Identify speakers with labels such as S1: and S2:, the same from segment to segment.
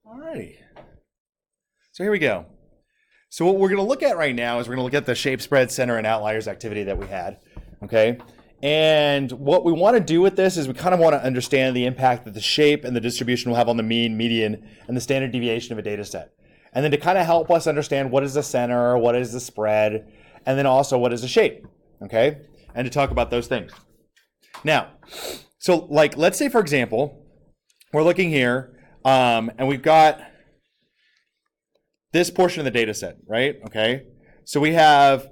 S1: Alrighty. So here we go. So what we're going to look at right now is we're going to look at the shape, spread, center, and outliers activity that we had. Okay. And what we want to do with this is we kind of want to understand the impact that the shape and the distribution will have on the mean, median, and the standard deviation of a data set. And then to kind of help us understand what is the center, what is the spread, and then also what is the shape. Okay. And to talk about those things. Now, so like, let's say, for example, we're looking here, and we've got this portion of the data set, right? Okay. So we have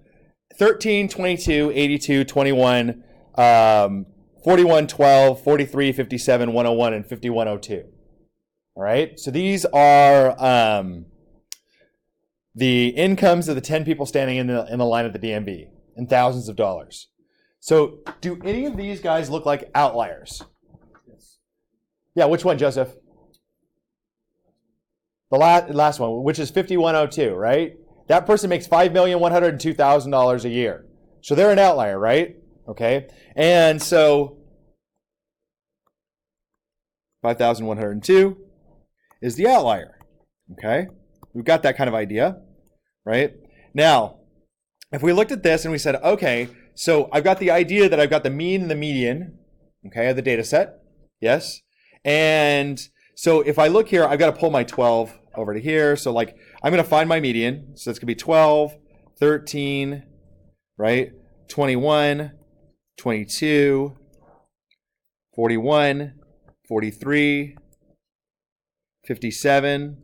S1: 13, 22, 82, 21, 41, 12, 43, 57, 101, and 5102. All right. So these are the incomes of the 10 people standing in the line of the DMV in thousands of dollars. So do any of these guys look like outliers? Yes. Yeah, which one, Joseph? The last one, which is 5102, right? That person makes $5,102,000 a year. So they're an outlier, right? Okay. And so 5,102 is the outlier. Okay. We've got that kind of idea, right? Now, if we looked at this and we said, okay, so I've got the idea that I've got the mean and the median, okay, of the data set. Yes. And so if I look here, I've got to pull my 12 over to here. So like, I'm going to find my median. So it's going to be 12, 13, right? 21, 22, 41, 43, 57,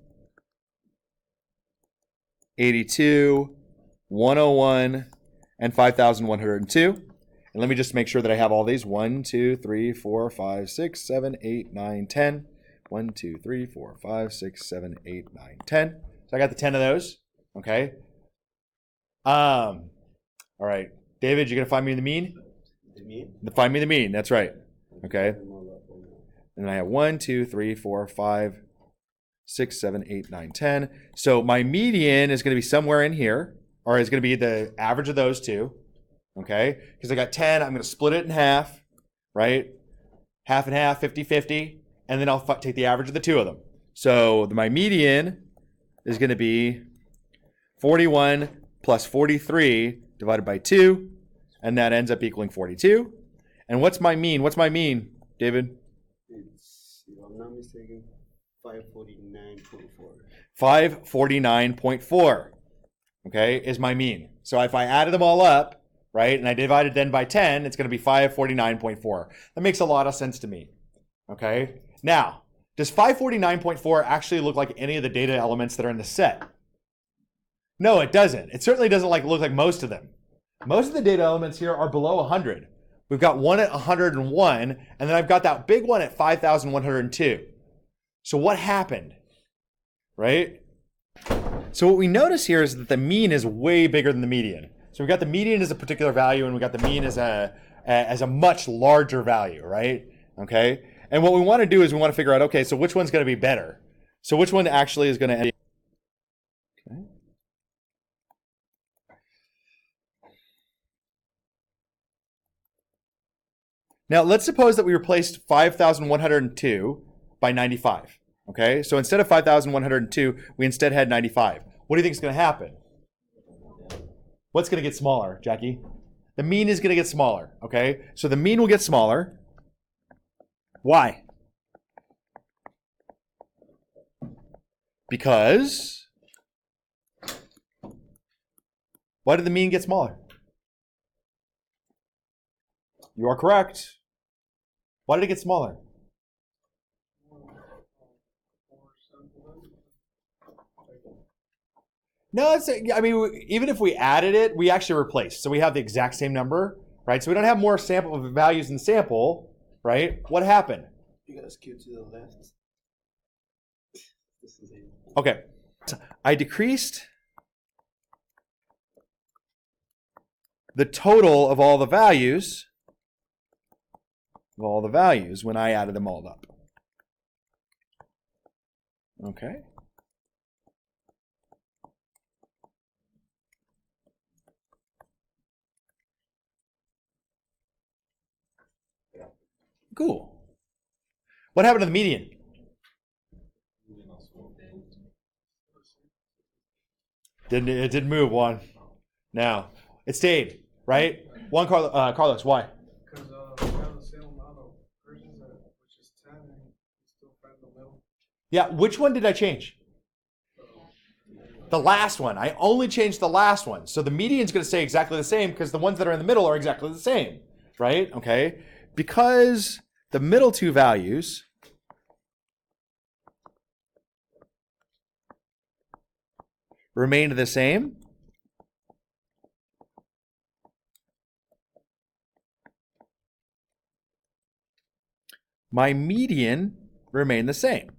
S1: 82, 101, and 5,102. And let me just make sure that I have all these. 1, 2, 3, 4, 5, 6, 7, 8, 9, 10. 1, 2, 3, 4, 5, 6, 7, 8, 9, 10. So I got the 10 of those. Okay. All right. David, you're going to find me the mean? The mean? Find me the mean. That's right. Okay. And I have 1, 2, 3, 4, 5, 6, 7, 8, 9, 10. So my median is going to be somewhere in here, or is going to be the average of those two. Okay. Because I got 10. I'm going to split it in half, right? Half and half, 50-50. And then I'll take the average of the two of them. So my median is going to be 41 plus 43 divided by 2. And that ends up equaling 42. And what's my mean? What's my mean, David?
S2: It's, if I'm not mistaken, 549.4.
S1: 549.4, okay, is my mean. So if I added them all up, right, and I divided then by 10, it's going to be 549.4. That makes a lot of sense to me, okay? Now, does 549.4 actually look like any of the data elements that are in the set? No, it doesn't. It certainly doesn't look like most of them. Most of the data elements here are below 100. We've got one at 101, and then I've got that big one at 5,102. So what happened, right? So what we notice here is that the mean is way bigger than the median. So we've got the median as a particular value, and we've got the mean as a much larger value, right? Okay. And what we want to do is we want to figure out, okay, so which one's going to be better? So which one actually is going to end? Okay. Now, let's suppose that we replaced 5,102 by 95. Okay, so instead of 5,102, we instead had 95. What do you think is going to happen? What's going to get smaller, Jackie? The mean is going to get smaller. Okay, so the mean will get smaller. Why? Because why did the mean get smaller? You are correct. Why did it get smaller? No, I mean, even if we added it, we actually replaced. So we have the exact same number, right? So we don't have more sample values in the sample, right? What happened?
S2: You got to skew to the left.
S1: Okay. I decreased the total of all the values when I added them all up. Okay. Cool. What happened to the median? It didn't move one. No, it stayed, right? One Carlos, why?
S3: Because we have the same amount of versions, which is 10, and we still find the middle.
S1: Yeah, which one did I change? The last one. I only changed the last one. So the median's going to stay exactly the same because the ones that are in the middle are exactly the same, right? Okay. Because the middle two values remained the same, my median remained the same.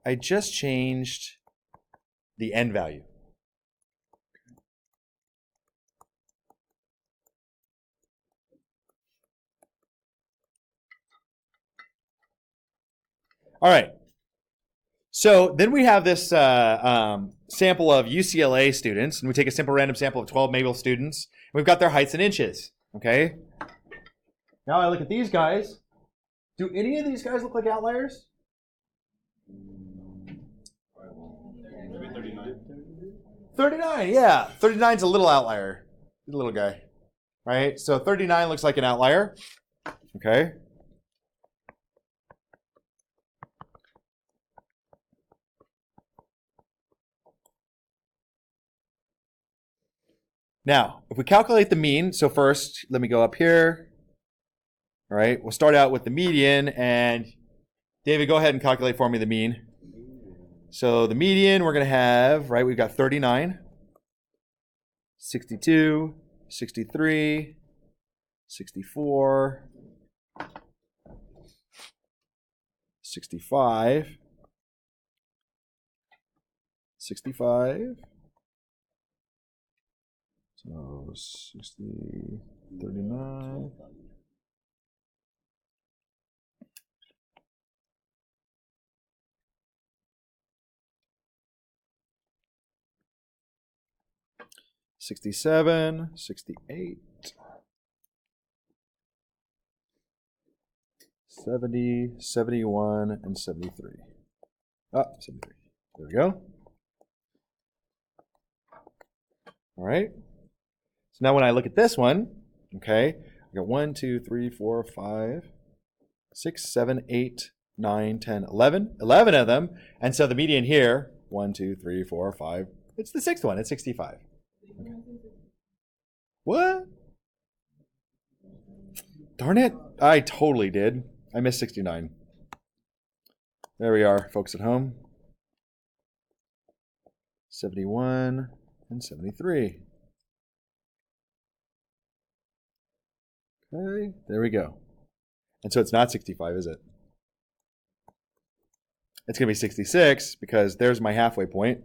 S1: I just changed the n value. All right. So then we have this sample of UCLA students, and we take a simple random sample of 12 Mabel students. And we've got their heights in inches, okay? Now I look at these guys. Do any of these guys look like outliers?
S2: Maybe 39.
S1: 39, yeah. 39 is a little outlier. He's a little guy, right? So 39 looks like an outlier, okay? Now, if we calculate the mean, so first, let me go up here. All right, we'll start out with the median, and David, go ahead and calculate for me the mean. So the median we're going to have, right, we've got 39, 62, 63, 64, 65, 65. So 60, 39. $67, 68, 70, 71, and 73. Ah, 73. There we go. All right. So now when I look at this one, okay, I got 1, 2, 3, 4, 5, 6, 7, 8, 9, 10, 11. 11 of them. And so the median here, 1, 2, 3, 4, 5. It's the sixth one. It's 65. Okay. What? Darn it. I totally did. I missed 69. There we are, folks at home. 71 and 73. Okay, there we go. And so it's not 65, is it? It's going to be 66 because there's my halfway point.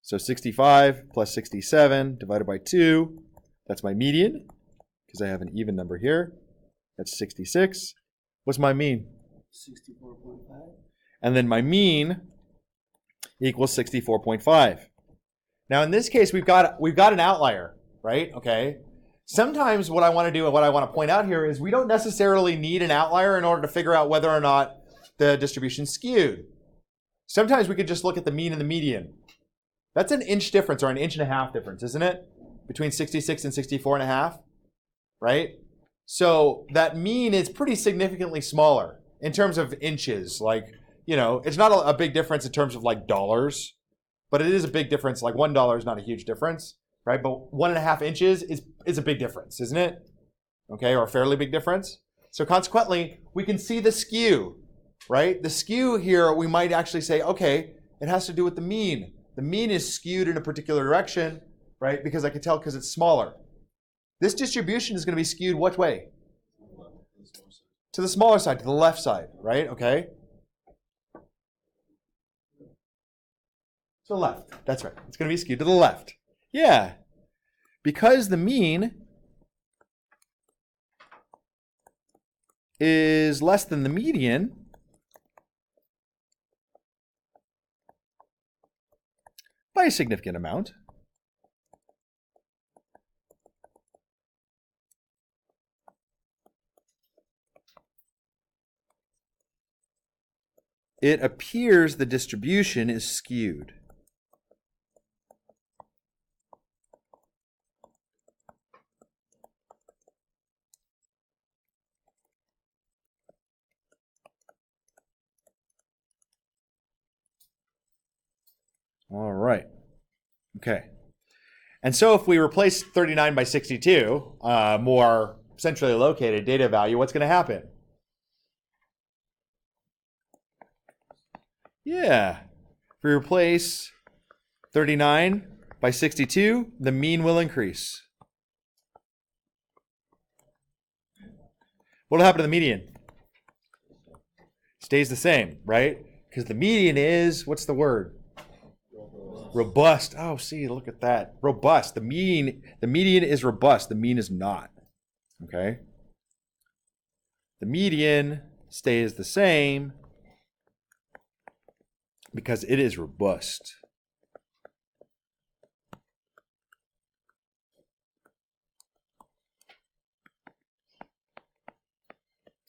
S1: So 65 plus 67 divided by 2, that's my median because I have an even number here. That's 66. What's my mean?
S2: 64.5.
S1: And then my mean equals 64.5. Now in this case, we've got an outlier, right? Okay. Sometimes what I want to do and what I want to point out here is we don't necessarily need an outlier in order to figure out whether or not the distribution's skewed. Sometimes we could just look at the mean and the median. That's an inch difference or an inch and a half difference, isn't it? Between 66 and 64 and a half, right? So that mean is pretty significantly smaller in terms of inches. Like, you know, it's not a big difference in terms of like dollars, but it is a big difference. Like $1 is not a huge difference, right? But 1.5 inches is a big difference, isn't it? Okay, or a fairly big difference. So consequently, we can see the skew, right? The skew here, we might actually say, okay, it has to do with the mean. The mean is skewed in a particular direction, right? Because I can tell because it's smaller. This distribution is going to be skewed what way? To the smaller side, to the left side, right? Okay. To the left. That's right. It's going to be skewed to the left. Yeah. Because the mean is less than the median, by a significant amount. it appears the distribution is skewed. All right. Okay. And so if we replace 39 by 62, more centrally located data value, what's going to happen? Yeah. If we replace 39 by 62, the mean will increase. What will happen to the median? Stays the same, right? Because the median is, what's the word? Robust. Oh, see, look at that. Robust. The median is robust. The mean is not. Okay? The median stays the same because it is robust.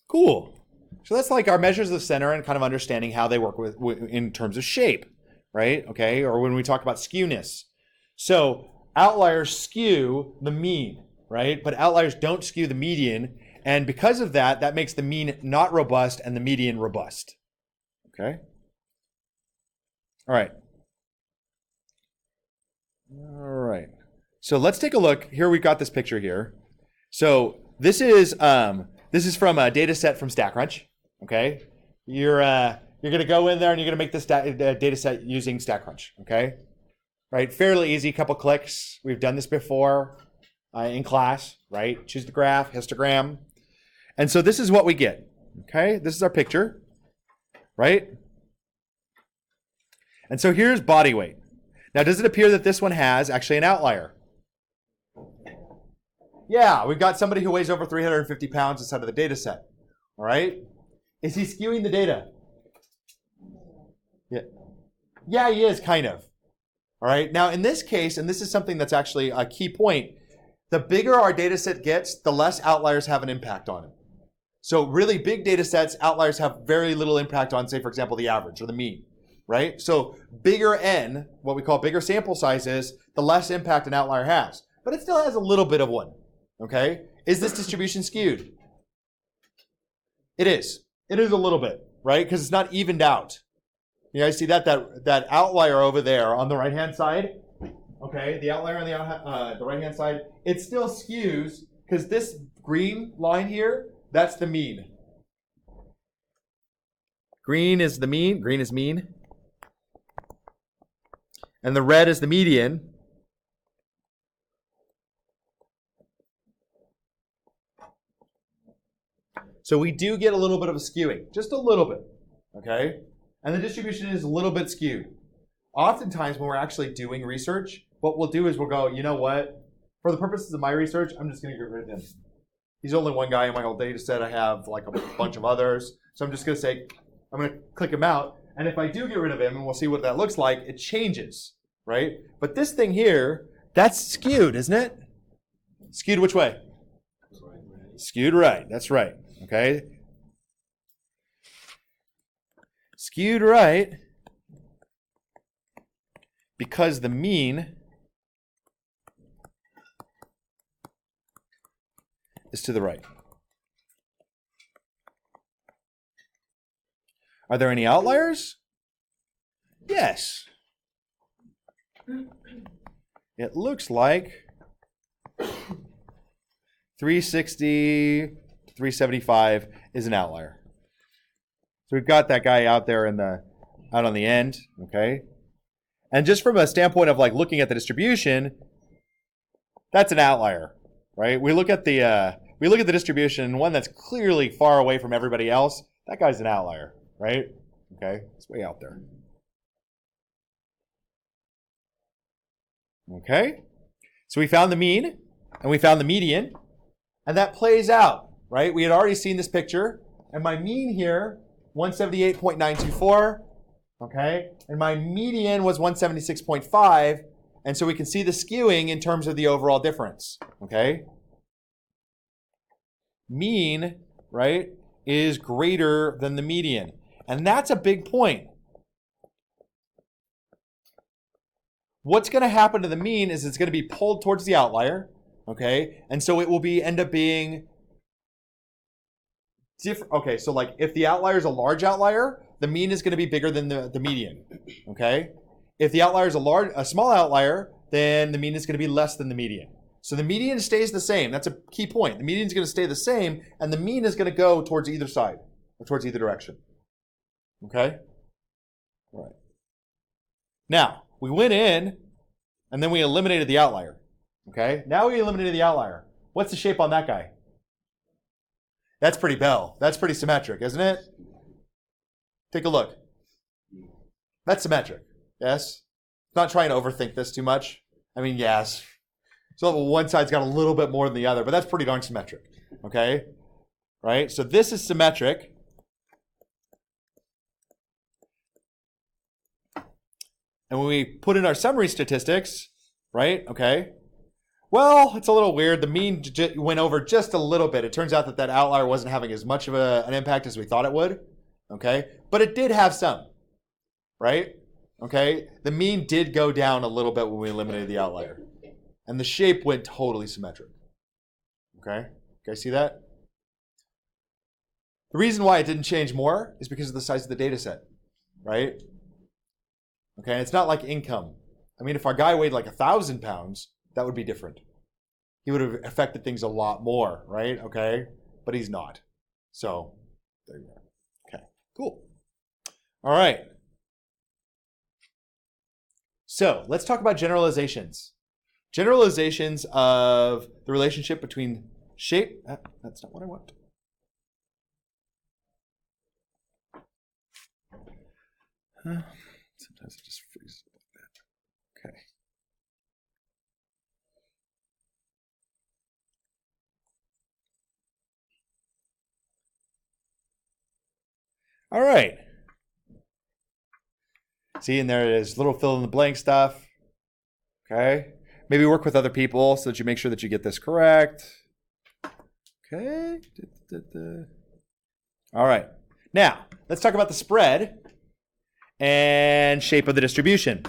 S1: Cool. So that's like our measures of center and kind of understanding how they work with in terms of shape. Right? Okay, or when we talk about skewness. So outliers skew the mean, right? But outliers don't skew the median. And because of that, that makes the mean not robust and the median robust. Okay? All right. All right. So let's take a look. Here we've got this picture here. So this is from a data set from StackCrunch. Okay? You're going to go in there and you're going to make this data set using StackCrunch, okay? Right, fairly easy, couple clicks. We've done this before in class, right? Choose the graph, histogram. And so this is what we get, okay? This is our picture, right? And so here's body weight. Now, does it appear that this one has actually an outlier? Yeah, we've got somebody who weighs over 350 pounds inside of the data set, all right? Is he skewing the data? Yeah, he is, kind of. All right. Now, in this case, and this is something that's actually a key point, the bigger our data set gets, the less outliers have an impact on it. So really big data sets, outliers have very little impact on, say, for example, the average or the mean, right? So bigger N, what we call bigger sample sizes, the less impact an outlier has. But it still has a little bit of one, okay? Is this distribution skewed? It is. It is a little bit, right? Because it's not evened out. You guys see that outlier over there on the right-hand side? Okay, the outlier on the right-hand side, it still skews because this green line here, that's the mean. Green is the mean, green is mean. And the red is the median. So we do get a little bit of a skewing, just a little bit, okay? And the distribution is a little bit skewed. Oftentimes when we're actually doing research, what we'll do is we'll go, you know what? For the purposes of my research, I'm just going to get rid of him. He's only one guy in my whole data set. I have like a bunch of others. So I'm just going to say, I'm going to click him out. And if I do get rid of him, and we'll see what that looks like, it changes, right? But this thing here, that's skewed, isn't it? Skewed which way? Skewed right. That's right. Okay. Skewed right because the mean is to the right. Are there any outliers? Yes. It looks like 360, 375 is an outlier. So we've got that guy out there out on the end, okay? And just from a standpoint of like looking at the distribution, that's an outlier, right? We look at the distribution, and one that's clearly far away from everybody else, that guy's an outlier, right? Okay, it's way out there. Okay, so we found the mean and we found the median, and that plays out, right? We had already seen this picture, and my mean here, 178.924, okay? And my median was 176.5, and so we can see the skewing in terms of the overall difference, okay? Mean, right, is greater than the median. And that's a big point. What's going to happen to the mean is it's going to be pulled towards the outlier, okay? And so it will end up being different. Okay, so like if the outlier is a large outlier, the mean is going to be bigger than the median, okay? If the outlier is a small outlier, then the mean is going to be less than the median. So the median stays the same. That's a key point. The median is going to stay the same, and the mean is going to go towards either side, or towards either direction. Okay? All right. Now, we went in, and then we eliminated the outlier. Okay? Now we eliminated the outlier. What's the shape on that guy? That's pretty bell. That's pretty symmetric, isn't it? Take a look. That's symmetric. Yes? Not trying to overthink this too much. I mean, yes. So one side's got a little bit more than the other, but that's pretty darn symmetric. Okay? Right? So this is symmetric. And when we put in our summary statistics, right? Okay. Well, it's a little weird. The mean went over just a little bit. It turns out that outlier wasn't having as much of an impact as we thought it would. Okay. But it did have some, right? Okay. The mean did go down a little bit when we eliminated the outlier. And the shape went totally symmetric. Okay. You guys see that? The reason why it didn't change more is because of the size of the data set, right? Okay, and it's not like income. I mean, if our guy weighed like 1,000 pounds, that would be different. He would have affected things a lot more, right? Okay, but he's not. So, there you go. Okay, cool. All right. So, let's talk about generalizations. Generalizations of the relationship between shape. That's not what I want. Sometimes it just freezes like that. Okay. All right. See, and there it is, little fill in the blank stuff. Okay. Maybe work with other people so that you make sure that you get this correct. Okay. All right. Now, let's talk about the spread and shape of the distribution.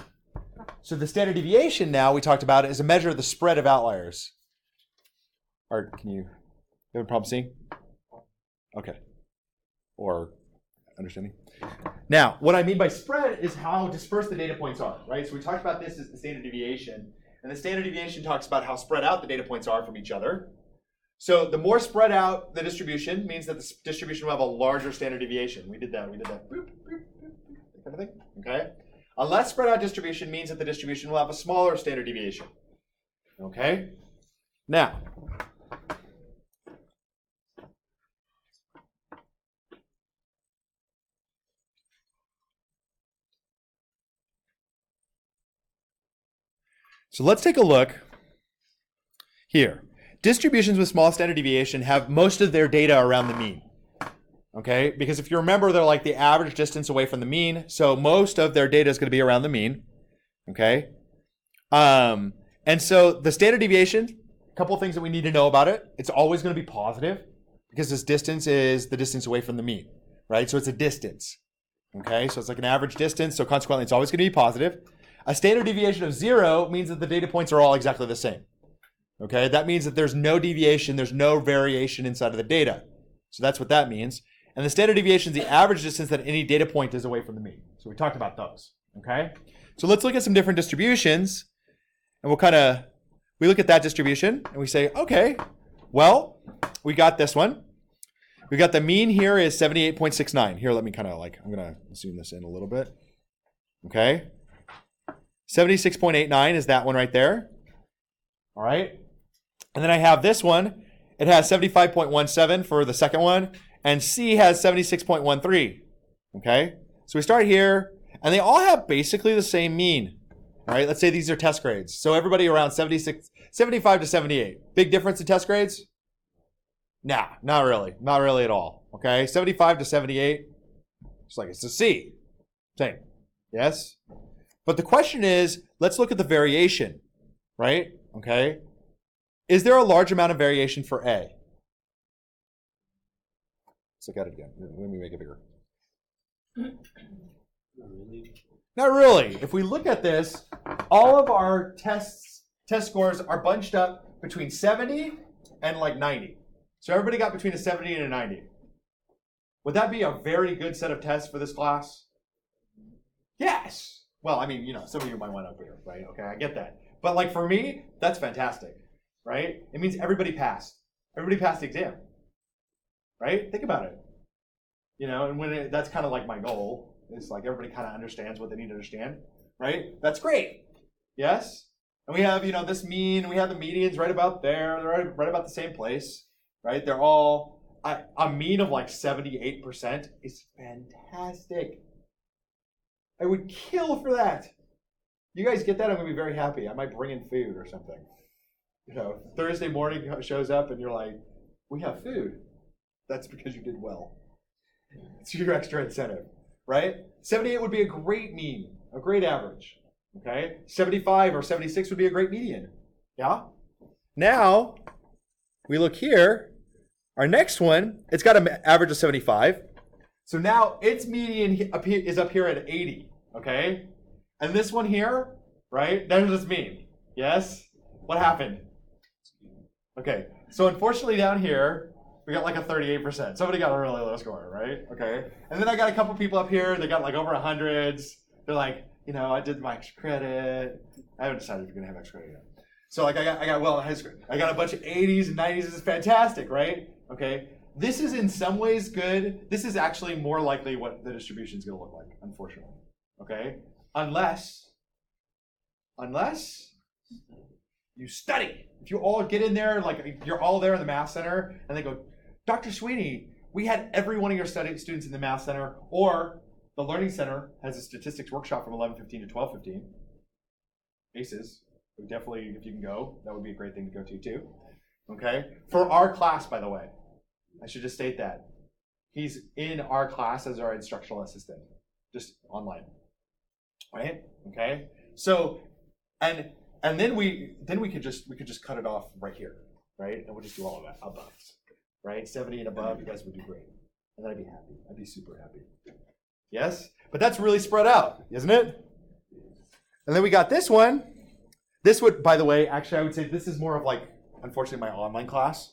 S1: So the standard deviation now we talked about is a measure of the spread of outliers. Or can you have a problem seeing? Okay. Or understanding? Now, what I mean by spread is how dispersed the data points are, right? So we talked about this as the standard deviation. And the standard deviation talks about how spread out the data points are from each other. So the more spread out the distribution means that the distribution will have a larger standard deviation. We did that. Boop, boop, boop, that kind of thing. Okay. A less spread out distribution means that the distribution will have a smaller standard deviation. Okay. Now, so let's take a look here. Distributions with small standard deviation have most of their data around the mean. Okay, because if you remember, they're like the average distance away from the mean, so most of their data is going to be around the mean. Okay, and so the standard deviation, a couple of things that we need to know about it. It's always going to be positive because this distance is the distance away from the mean, right? So it's a distance. Okay, so it's like an average distance, so consequently it's always going to be positive. A standard deviation of 0 means that the data points are all exactly the same. Okay, that means that there's no deviation, there's no variation inside of the data. So that's what that means. And the standard deviation is the average distance that any data point is away from the mean. So we talked about those. Okay, so let's look at some different distributions, and we look at that distribution and we say, okay, well, we got this one. We got the mean here is 78.69. Here, let me I'm going to zoom this in a little bit. Okay, 76.89 is that one right there. All right. And then I have this one. It has 75.17 for the second one. And C has 76.13. Okay. So we start here. And they all have basically the same mean. All right. Let's say these are test grades. So everybody around 75 to 78. Big difference in test grades? Nah, not really. Not really at all. Okay. 75 to 78. It's like it's a C. Same. Yes. But the question is, let's look at the variation. Right? Okay. Is there a large amount of variation for A? Let's look at it again. Let me make it bigger.
S2: Not really.
S1: Not really. If we look at this, all of our test scores are bunched up between 70 and like 90. So everybody got between a 70 and a 90. Would that be a very good set of tests for this class? Yes. Well, I mean, you know, some of you might want up here, right? Okay, I get that. But like for me, that's fantastic, right? It means everybody passed. Everybody passed the exam, right? Think about it. You know, and that's kind of like my goal. It's like everybody kind of understands what they need to understand, right? That's great. Yes? And we have, you know, this mean, we have the medians right about there. They're right about the same place, right? They're all, a mean of like 78% is fantastic. I would kill for that. You guys get that? I'm going to be very happy. I might bring in food or something. You know, Thursday morning shows up and you're like, we have food. That's because you did well. It's your extra incentive. Right? 78 would be a great mean, a great average. Okay? 75 or 76 would be a great median. Yeah? Now, we look here. Our next one, it's got an average of 75. So now its median is up here at 80. Okay? And this one here, right? There's its mean. Yes? What happened? Okay. So unfortunately down here, we got like a 38%. Somebody got a really low score, right? Okay. And then I got a couple people up here. They got like over 100s. They're like, you know, I did my extra credit. I haven't decided if we're gonna have extra credit yet. So like I got a bunch of 80s and 90s. This is fantastic, right? Okay. This is in some ways good. This is actually more likely what the distribution is gonna look like, unfortunately. Okay. Unless you study. If you all get in there, like you're all there in the math center, and they go, Dr. Sweeney, we had every one of your students in the math center, or the learning center has a statistics workshop from 11:15 to 12:15. ACEs, definitely, if you can go, that would be a great thing to go to too. Okay, for our class, by the way, I should just state that he's in our class as our instructional assistant, just online. Right? Okay, so and then we could just cut it off right here, right? And we'll just do all of that above, right? 70 and above, you guys would do great. And then I'd be happy. I'd be super happy. Yes? But that's really spread out, isn't it? And then we got this one. This would, by the way, actually I would say this is more of like, unfortunately, my online class,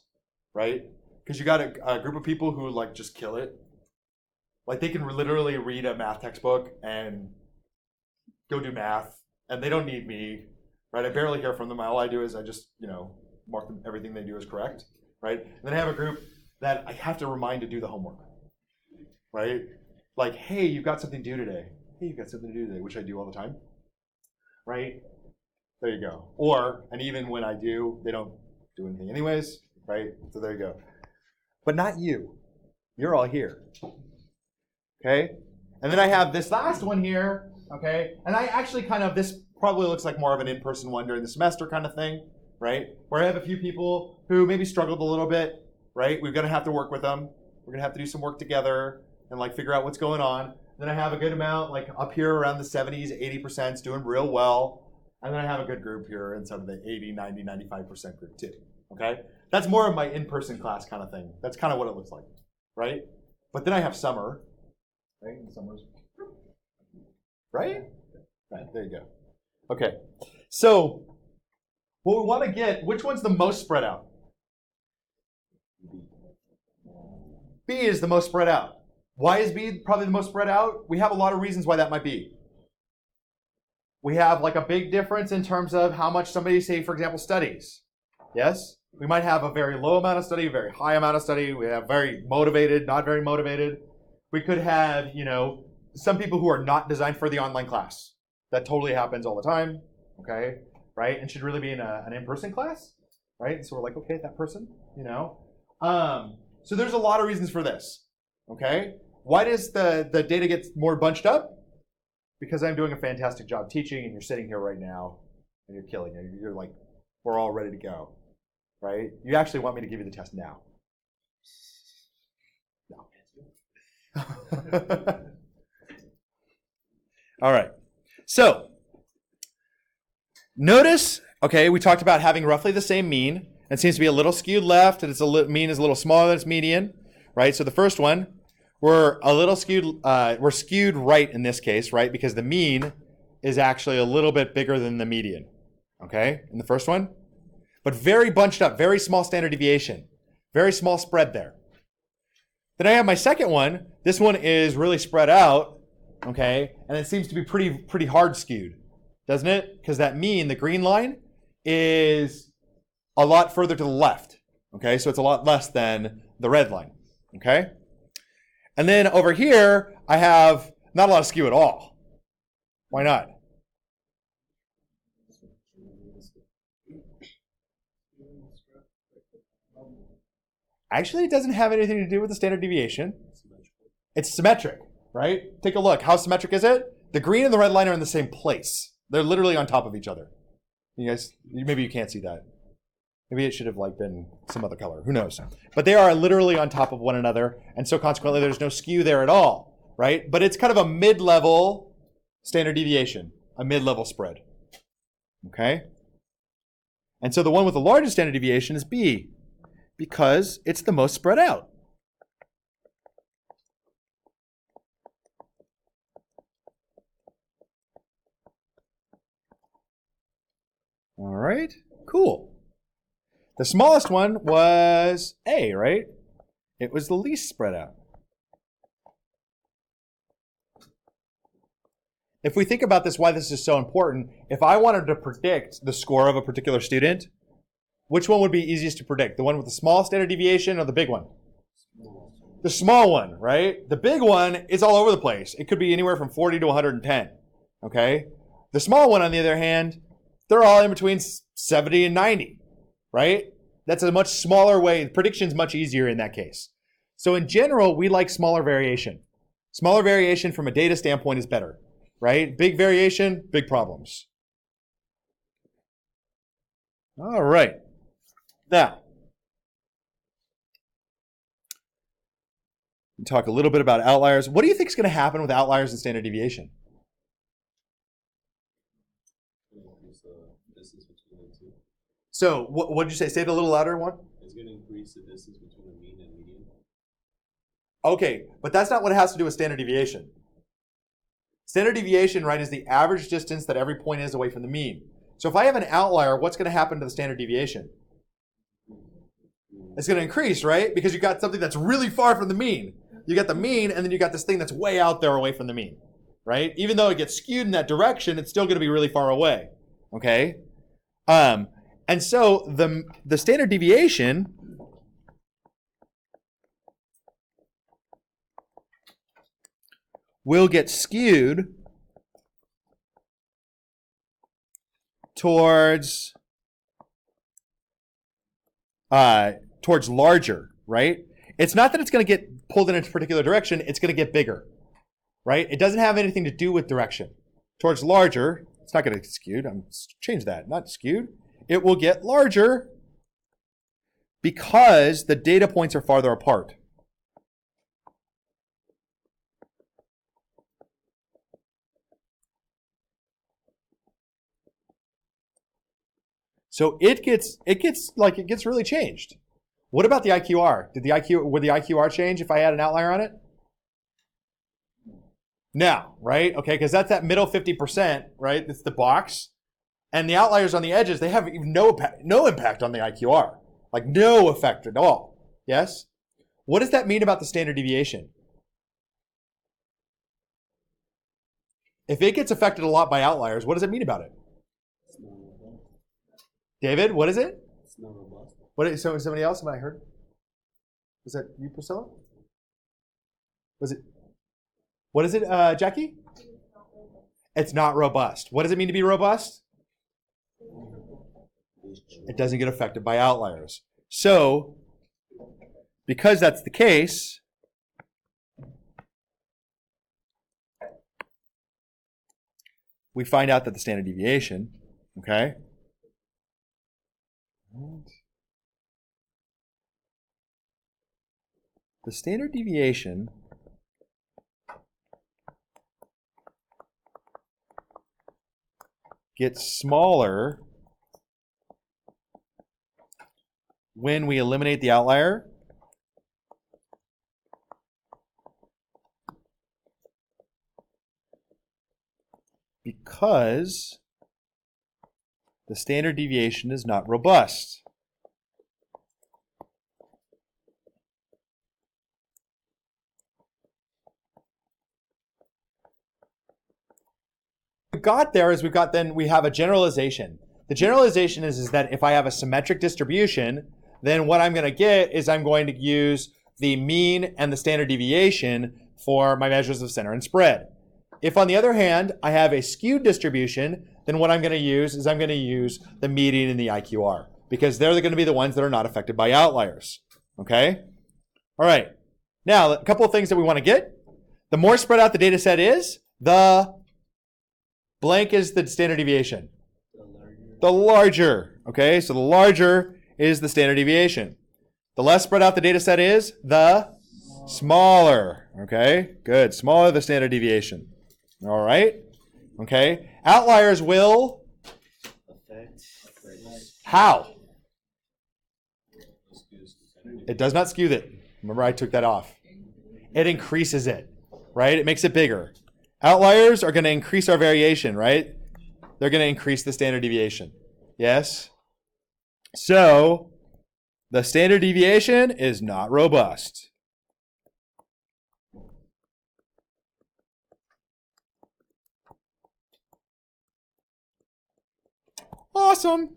S1: right? Because you got a group of people who like just kill it. Like they can literally read a math textbook and go do math, and they don't need me. Right, I barely hear from them. All I do is I just, you know, mark them, everything they do is correct, right? And then I have a group that I have to remind to do the homework, right? Like, hey, you've got something due today. Hey, you've got something to do today, which I do all the time, right? There you go. Or, and even when I do, they don't do anything anyways, right? So there you go. But not you. You're all here, okay? And then I have this last one here, okay? And I actually kind of, this probably looks like more of an in-person one during the semester kind of thing, right? Where I have a few people who maybe struggled a little bit, right? We're going to have to work with them. We're going to have to do some work together and like figure out what's going on. Then I have a good amount like up here around the 70s, 80% doing real well. And then I have a good group here in some of the 80, 90, 95% group too, okay? That's more of my in-person class kind of thing. That's kind of what it looks like, right? But then I have summer, right? And summer's, right? Right, there you go. Okay, so what we want to get, which one's the most spread out? B is the most spread out. Why is B probably the most spread out? We have a lot of reasons why that might be. We have like a big difference in terms of how much somebody, say, for example, studies. Yes? We might have a very low amount of study, a very high amount of study. We have very motivated, not very motivated. We could have, you know, some people who are not designed for the online class. That totally happens all the time, okay, right? And should really be in an in-person class, right? So we're like, okay, that person, you know. So there's a lot of reasons for this, okay? Why does the data get more bunched up? Because I'm doing a fantastic job teaching, and you're sitting here right now, and you're killing it. You're like, we're all ready to go, right? You actually want me to give you the test now. No. All right. So, notice, okay, we talked about having roughly the same mean. It seems to be a little skewed left, and its mean is a little smaller than its median, right? So the first one, we're a little skewed. We're skewed right in this case, right? Because the mean is actually a little bit bigger than the median, okay, in the first one. But very bunched up, very small standard deviation, very small spread there. Then I have my second one. This one is really spread out, okay, and it seems to be pretty hard skewed, doesn't it? Because that mean, the green line, is a lot further to the left, okay? So it's a lot less than the red line, okay? And then over here, I have not a lot of skew at all. Why not? Actually, it doesn't have anything to do with the standard deviation. It's symmetric, right? Take a look. How symmetric is it? The green and the red line are in the same place. They're literally on top of each other. You guys, maybe you can't see that. Maybe it should have like been some other color. Who knows? But they are literally on top of one another, and so consequently, there's no skew there at all, right? But it's kind of a mid-level standard deviation, a mid-level spread. Okay? And so the one with the largest standard deviation is B, because it's the most spread out. All right, cool. The smallest one was A, right? It was the least spread out. If we think about this, why this is so important, if I wanted to predict the score of a particular student, which one would be easiest to predict? The one with the small standard deviation or the big one? The small one, right? The big one is all over the place. It could be anywhere from 40 to 110, okay? The small one, on the other hand, they're all in between 70 and 90, right? That's a much smaller way. Prediction's much easier in that case. So in general, we like smaller variation. Smaller variation from a data standpoint is better, right? Big variation, big problems. All right. Now, we talk a little bit about outliers. What do you think is going to happen with outliers and standard deviation? So what did you say? Say it a little louder, one.
S2: It's going to increase the distance between the mean and median.
S1: Okay, but that's not what it has to do with standard deviation. Standard deviation, right, is the average distance that every point is away from the mean. So if I have an outlier, what's going to happen to the standard deviation? It's going to increase, right? Because you got something that's really far from the mean. You got the mean, and then you got this thing that's way out there away from the mean, right? Even though it gets skewed in that direction, it's still going to be really far away, okay? And so the standard deviation will get skewed towards larger, right? It's not that it's going to get pulled in a particular direction, it's going to get bigger, right? It doesn't have anything to do with direction. Towards larger, it's not going to get skewed. I'm change that, not skewed. It will get larger because the data points are farther apart. So it gets really changed. What about the IQR? Would the IQR change if I had an outlier on it? No, right? Okay, because that's that middle 50%, right? It's the box. And the outliers on the edges, they have no impact on the IQR. Like no effect at all. Yes? What does that mean about the standard deviation? If it gets affected a lot by outliers, what does it mean about it? David, what is it?
S2: It's not robust.
S1: So somebody else? Somebody I heard? Was that you, Priscilla? Was it? What is it, Jackie? It's not robust. What does it mean to be robust? It doesn't get affected by outliers. So, because that's the case, we find out that the standard deviation, okay? The standard deviation gets smaller when we eliminate the outlier because the standard deviation is not robust. What we've got there is we have a generalization. The generalization is that if I have a symmetric distribution, then what I'm going to get is I'm going to use the mean and the standard deviation for my measures of center and spread. If, on the other hand, I have a skewed distribution, then what I'm going to use is I'm going to use the median and the IQR, because they're going to be the ones that are not affected by outliers. Okay? All right. Now, a couple of things that we want to get. The more spread out the data set is, the blank is the standard deviation. The larger. Okay? So the larger is the standard deviation. The less spread out the data set is, the smaller. Okay? Good. Smaller the standard deviation. All right? Okay? Outliers will how? It does not skew it. Remember, I took that off. It increases it, right? It makes it bigger. Outliers are going to increase our variation, right? They're going to increase the standard deviation. Yes? So, the standard deviation is not robust. Awesome.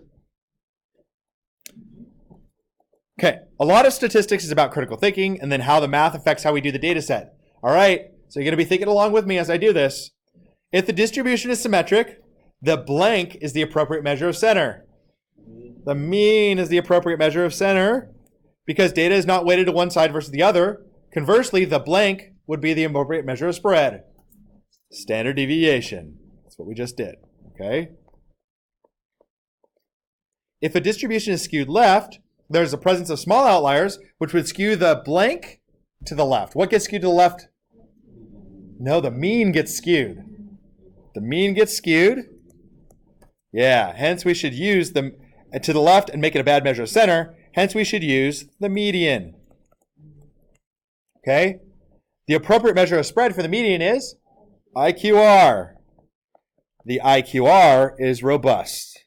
S1: Okay, a lot of statistics is about critical thinking and then how the math affects how we do the data set. All right, so you're going to be thinking along with me as I do this. If the distribution is symmetric, the blank is the appropriate measure of center. The mean is the appropriate measure of center because data is not weighted to one side versus the other. Conversely, the blank would be the appropriate measure of spread. Standard deviation. That's what we just did. Okay. If a distribution is skewed left, there's the presence of small outliers, which would skew the blank to the left. What gets skewed to the left? No, the mean gets skewed. The mean gets skewed. Yeah, hence we should use the to the left and make it a bad measure of center. Hence we should use the median. Okay? The appropriate measure of spread for the median is IQR. The IQR is robust.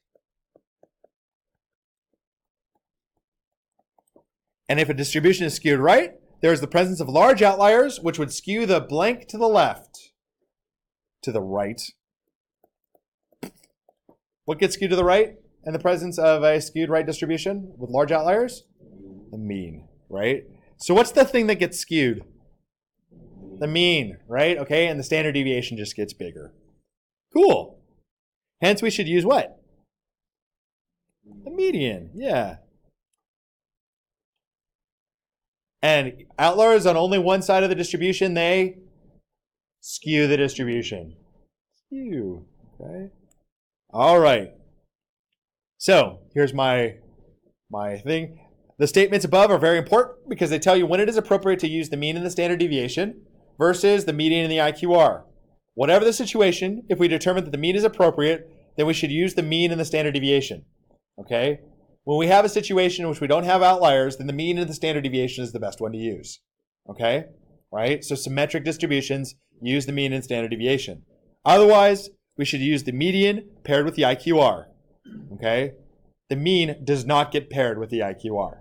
S1: And if a distribution is skewed right, there's the presence of large outliers, which would skew the blank to the left. To the right. What gets skewed to the right in the presence of a skewed right distribution with large outliers? The mean, right? So what's the thing that gets skewed? The mean, right? Okay, and the standard deviation just gets bigger. Cool. Hence we should use what? The median, yeah. And outliers on only one side of the distribution, they skew the distribution. Skew, okay? All right. So here's my thing. The statements above are very important because they tell you when it is appropriate to use the mean and the standard deviation versus the median and the IQR. Whatever the situation, if we determine that the mean is appropriate, then we should use the mean and the standard deviation. Okay? When we have a situation in which we don't have outliers, then the mean and the standard deviation is the best one to use. Okay? Right? So symmetric distributions use the mean and standard deviation. Otherwise, we should use the median paired with the IQR. Okay? The mean does not get paired with the IQR.